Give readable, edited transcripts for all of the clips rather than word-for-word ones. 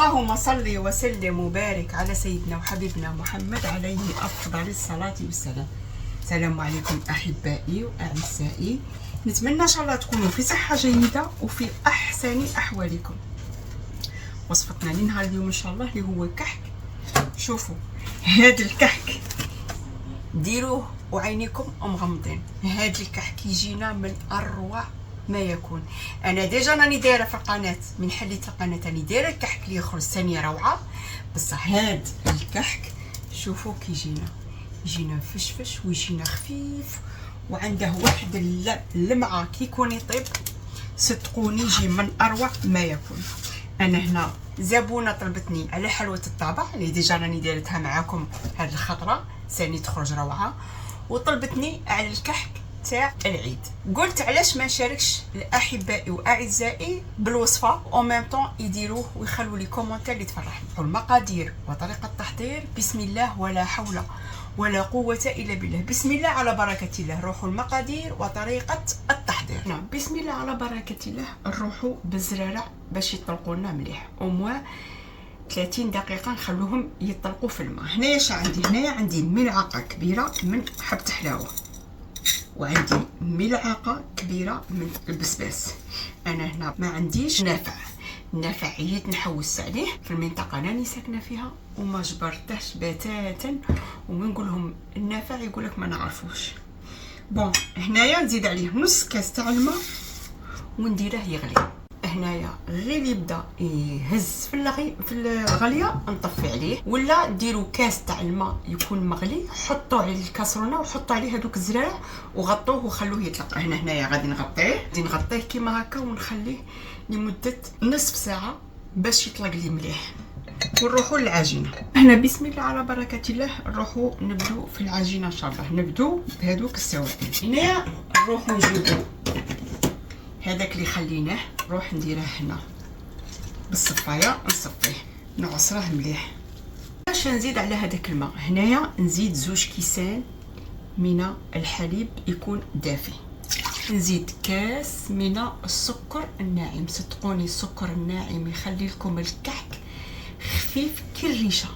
اللهم صل وسلم وبارك على سيدنا وحبيبنا محمد عليه أفضل الصلاة والسلام. السلام عليكم أحبائي وأعزائي، نتمنى إن شاء الله تكونوا في صحة جيدة وفي أحسن أحوالكم. وصفتنا لنهار اليوم إن شاء الله اللي هو كحك. شوفوا هذا الكحك ديروه وعينيكم مغمضين. هذا الكحك يجينا من أروع ما يكون. انا ديجا راني دايره في القناه، من حليت القناه راني دايره الكحك اللي يخرج ثاني روعه. بصح هاد الكحك شوفوا يجينا فشفش ويجينا خفيف وعنده واحد اللمعه كي يكون يطيب، صدقوني يجي من اروع ما يكون. انا هنا زبونه طلبتني على حلوه الطابع اللي ديجا راني دايرتها معاكم هاد الخطره ثاني تخرج روعه، وطلبتني على الكحك تاع العيد. قلت علاش ما نشاركش الاحبائي واعزائي بالوصفه او ميم طون يديروه ويخلوا لي كومونتير اللي تفرحني. المقادير وطريقه التحضير بسم الله ولا حول ولا قوه الا بالله. بسم الله على بركه الله. روحوا المقادير وطريقه التحضير. نعم بسم الله على بركه الله. نروحوا بالزراره باش يطلقوا لنا مليح او 30 دقيقه نخلوهم يطلقوا في الماء. هنايا عندي ملعقه كبيره من حبه حلاوه، وعندي ملعقه كبيره من البسباس. انا هنا ما عنديش النافع عييت نحوس عليه في المنطقه اللي راني ساكنه فيها وما جبرتهش بتاتا، ونقول لهم النافع يقول لك ما نعرفوش. بون هنايا نزيد عليه نص كاس تاع الماء ونديره يغلي. هنايا غير يبدا يهز في الغليه نطفي عليه، ولا ديروا كاس تاع الماء يكون مغلي حطوه على الكاسرونه وحطوا عليه هذوك الزراع وغطوه وخلوه يطلق. هنايا غادي نغطيه كيما هكا ونخليه لمده نصف ساعه باش يطلق لي مليح. ونروحوا للعجينه. هنا بسم الله على بركه الله نروحوا نبدو في العجينه ان شاء الله. نبدو بهذوك السوائل. هنايا نروحوا نجيبوا هذاك اللي خليناه نروح نديره هنا بالصفايه نصفيه نعصره مليح. باش نزيد على هذاك الماء هنايا نزيد 2 كيسان من الحليب يكون دافي، نزيد كاس من السكر الناعم. صدقوني السكر الناعم يخلي لكم الكحك خفيف كالريشه.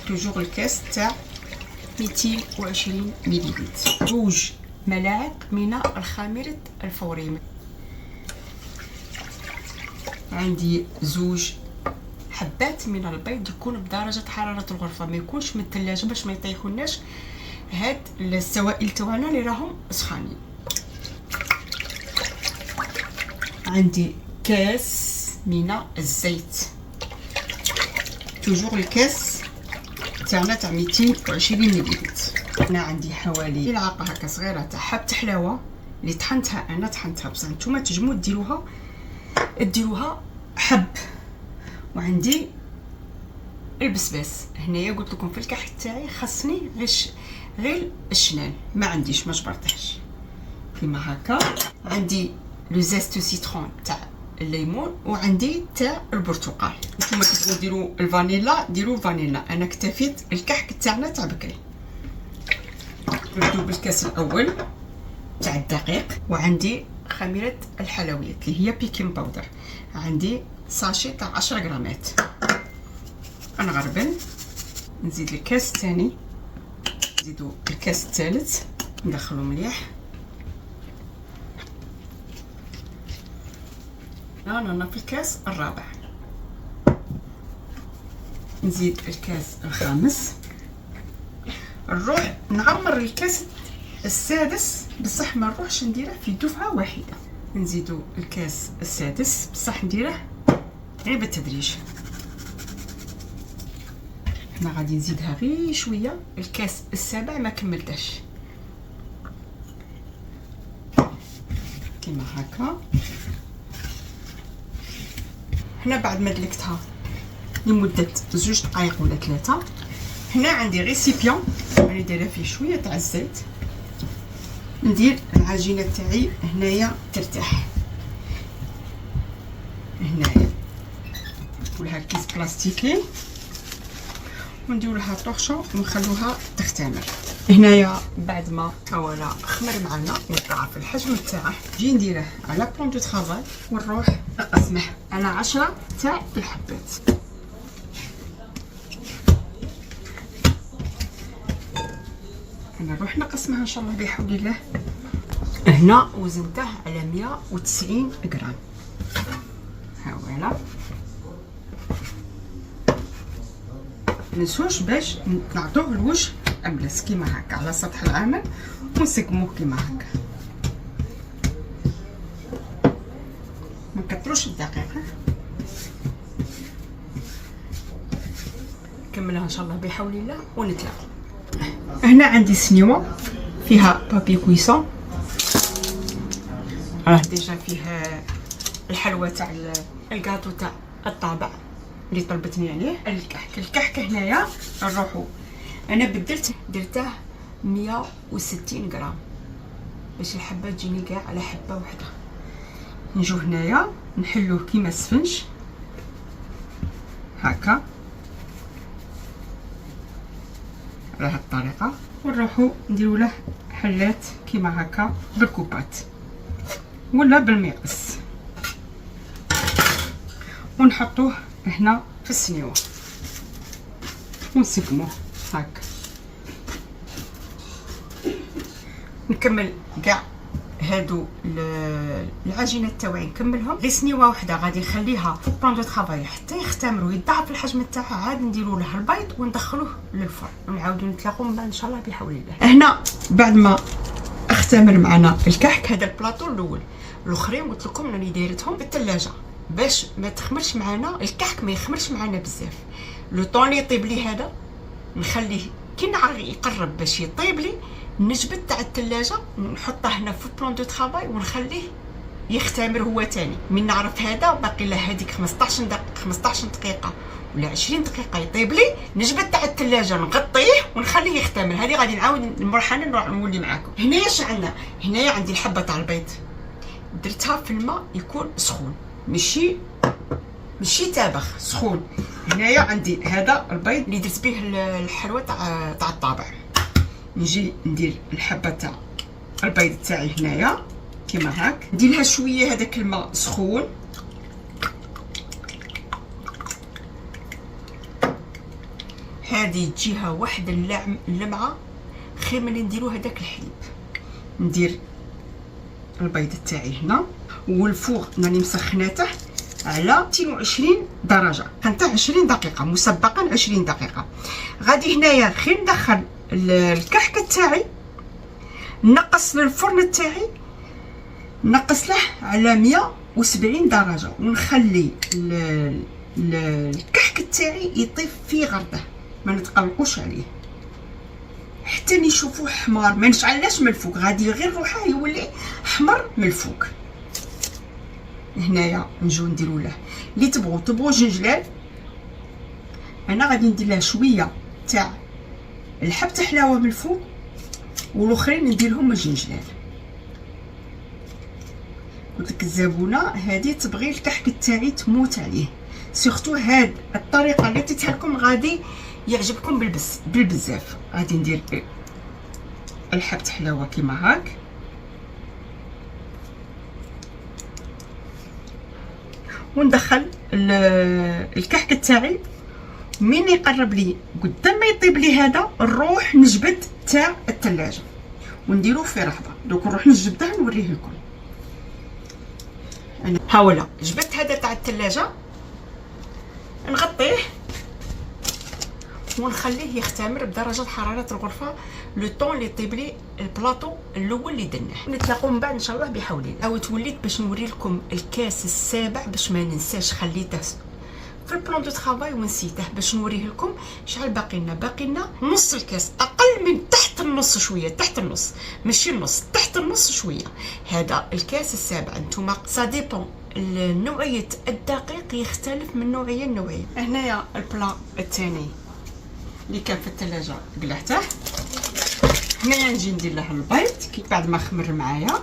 توجور الكاس تاع 220 مليلتر. 2 ملاعق من الخميره الفوريه. عندي 2 حبات من البيض يكون بدرجه حراره الغرفه، ما يكونش من الثلاجه باش ما يطيحوناش هاد السوائل تاعنا اللي راهم سخانين. عندي كاس من الزيت. توجور الكاس تاعنا تاع 220 مليلتر. انا عندي حوالي ملعقه هكا صغيره تاع حبه حلاوه اللي طحنتها بصح نتوما تجمو ديروها حب. وعندي البسباس. هنايا قلت لكم في الكحك تاعي خاصني غير الشنان، ما عنديش ما جبرتهش كيما هكا. عندي لو زيست سيترون تاع الليمون وعندي تاع البرتقال. نتوما تبغوا ديروا الفانيلا ديروا فانيلا، انا اكتفيت الكحك تاعنا تاع بكري. نبداو بالكاس الاول تاع الدقيق، وعندي خميره الحلويات اللي هي بيكين باودر. عندي ساشي تاع 10 غرامات. نغربل نزيد الكاس الثاني، نزيدو الكاس الثالث ندخلو مليح. انا في الكاس الرابع. نزيد الكاس الخامس. نروح نعمر الكاس السادس بصح ما نروحش نديره في دفعه واحده. نزيدو الكاس السادس بصح نديره غير بالتدريج. هنا غادي نزيدها غير شويه. الكاس السابع ما كملتش كيما هكا. هنا بعد ما دلكتها لمده 2 دقائق ولا 3. هنا عندي ريسيبيون راني دايره فيه شويه تاع الزيت. ندير العجينه تاعي هنايا ترتاح. هنايا ولها كيس بلاستيكي وندير لها طرشه ونخلوها تختمر. هنايا بعد ما اولا خمر معنا نضاعف الحجم تاعه، نجي نديره على بلون دو طرافاي ونروح نقسمه على 10 تاع الحبات. انا نروح نقسمها ان شاء الله بحول الله. هنا وزنته على 190 غرام. ها فوالا. منسوش باش نعطوه الوجه ابلس كيما هكا على سطح العمل ونسقموه كيما هكا. ما نكثروش الدقيق. نكملها ان شاء الله بحول الله ونتلاقوا. هنا عندي سنيوه فيها بابي كويسون. ديجا فيها الحلوى تاع الكاطو تاع الطابع اللي طلبتني عليه. الكحك هنايا نروحو انا بدلت درته 160 غرام باش الحبه تجيني كاع على حبه وحده. نجو هنايا نحلوه كيما السفنج هكا على هاد الطريقه، ونروحو نديرو له حلات كيما هكا بالكوبات ولا بالمقص ونحطوه هنا في السنيوه ونسقموه هكا. نكمل كاع هادو العجينات تاوعي نكملهم. غير سنيوه وحده غادي نخليها في بلان دو طرافاي حتى يختمروا يضاعف الحجم تاعها، عاد نديروا له البيض وندخلوه للفرن ونعاودوا نتلاقوا من بعد ان شاء الله بحول الله. هنا بعد ما اختمر معنا الكحك هذا البلاطو الاول، الاخرين قلت لكم راني دايرتهم بالثلاجه باش ما تخمرش معنا الكحك، ما يخمرش معنا بزاف. لو طون اللي يطيب لي هذا نخليه كي نعرف يقرب باش يطيب لي، نجبد تاع الثلاجه نحطه هنا في بلان دو طرافاي ونخليه يختمر هو تاني. من نعرف هذا باقي له هذيك 15 دقيقه ولا 20 دقيقه يطيب لي، نجبد تاع الثلاجه نغطيه ونخليه يختمر. هذه غادي نعاود المرحله نروح نولي معاكم. هنايا اش عندنا؟ هنايا عندي الحبه تاع البيض درتها في الماء يكون سخون، ماشي تابخ، سخون. هنايا عندي هذا البيض اللي درت به الحلوى تاع الطابع. نجي ندير الحبه تاع البيض تاعي هنايا كيما هاك، ندير لها شويه هذاك الماء سخون. هذه تجيها واحد اللمعه خير من نديرو هذاك الحليب. ندير البيض تاعي هنا والفوغ راني مسخناته على 220 درجه، حتى 20 دقيقه مسبقا 20 دقيقه. غادي هنايا غير ندخل الكحك تاعي، نقص للفرن تاعي، نقص له على 170 درجه ونخلي الكحك تاعي يطيب في غرده، ما نتقلقوش عليه حتى نشوفوه حمار. ما نشعلهاش من الفوق، غادي غير روحه يولي حمر من الفوق. هنايا نجو نديرو له اللي تبغوا جنجلال. انا غادي ندير له شويه تاع الحب تاع حلاوه من الفوق والاخرين نديرهم الجنجلال. قلت لك الزبونه هذه تبغي الكحك تاعي تموت عليه، سورتو هاد الطريقه اللي عطيتها لكم غادي يعجبكم بالبزاف. غادي ندير الحب تاع حلاوه كيما هاك وندخل الكحك تاعي. من يقرب لي قدام ما يطيب لي هذا نروح نجبد تاع الثلاجه ونديروه في رحبه. دوك نروح نجبده نوريه لكم. انا هاولا جبدت هذا تاع الثلاجه، نغطيه ونخليه يختمر بدرجه حراره الغرفه لو طون اللي يطيب لي البلاطو الاول اللي درناه. نتلاقاو من بعد ان شاء الله بحول الله. عاودت وليت باش نوري لكم الكاس السابع باش ما ننساش، خليته في البلان دو طرافاي ونسيته باش نوريه لكم. شحال باقي لنا نص الكاس، اقل من تحت النص شويه، تحت النص ماشي النص، تحت النص شويه. هذا الكاس السابع. نتوما سا ديبون نوعيه الدقيق يختلف من نوعيه لنوعيه. هنايا البلا الثاني اللي كان في الثلاجه قلعته. هنايا نجي ندير له البيض كي بعد ما خمر معايا،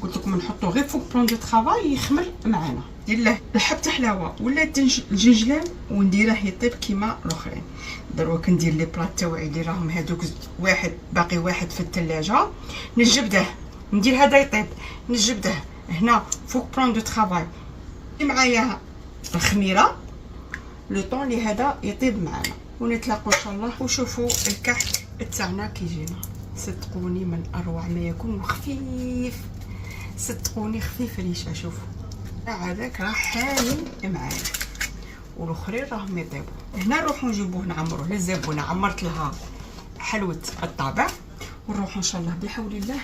قلت لكم نحطو غير فوق بلان دو طرافاي يخمر معانا. ندير له الحب تاع حلاوه ولا الجنجلان ونديره يطيب كيما الاخرين. دروك ندير لي بلاط تاوعي اللي راهم هذوك واحد باقي واحد في الثلاجه، نجبده ندير هذا يطيب، نجبده هنا فوق بلان دو طرافاي معايا الخميره لو طون اللي هذا يطيب معانا. ونتلاقوا ان شاء الله وشوفوا الكحك تاعنا كي يجينا. صدقوني من اروع ما يكون، وخفيف، صدقوني خفيف ريشه. شوفوا هذاك راه حامي معايا، والاخرين راهم يطيبوا. هنا نروحو نجيبوه نعمروه للزبونه. عمرت لها حلوه الطابع، ونروحو ان شاء الله بحول الله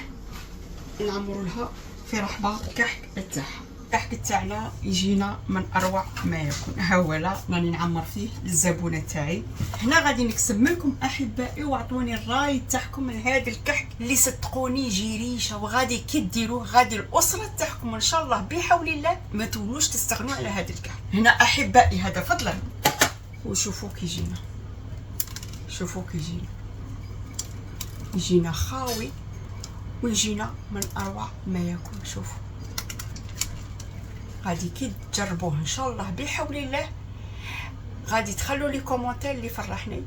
نعمرو لها في رحبه الكحك تاعها. الكحك تاعنا يجينا من اروع ما يكون. ها هو لا راني نعمر فيه للزبونه تاعي. هنا غادي نكسب منكم احبائي، واعطوني الراي تاعكم من هذا الكحك اللي صدقوني يجي ريشه، وغادي كي ديروه غادي الاسره تاعكم ان شاء الله بحول الله ما تولوش تستغنوا على هذا الكحك. هنا احبائي هذا فضلا، وشوفوا كي يجينا، شوفوا كي يجينا، يجينا خاوي ويجينا من اروع ما يكون. شوفوا غادي كي تجربوه ان شاء الله بحول الله غادي تخلوا لي كومونتير اللي فرحني،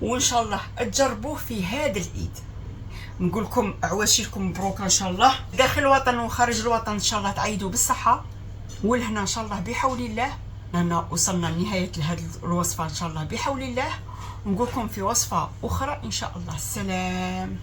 وان شاء الله تجربوه في هذا العيد. نقول لكم عواشركم مبروك ان شاء الله، داخل الوطن وخارج الوطن ان شاء الله تعيدوا بالصحه والهنا ان شاء الله بحول الله. رانا وصلنا لنهايه هذه الوصفه ان شاء الله بحول الله، نقول لكم في وصفه اخرى ان شاء الله. السلام.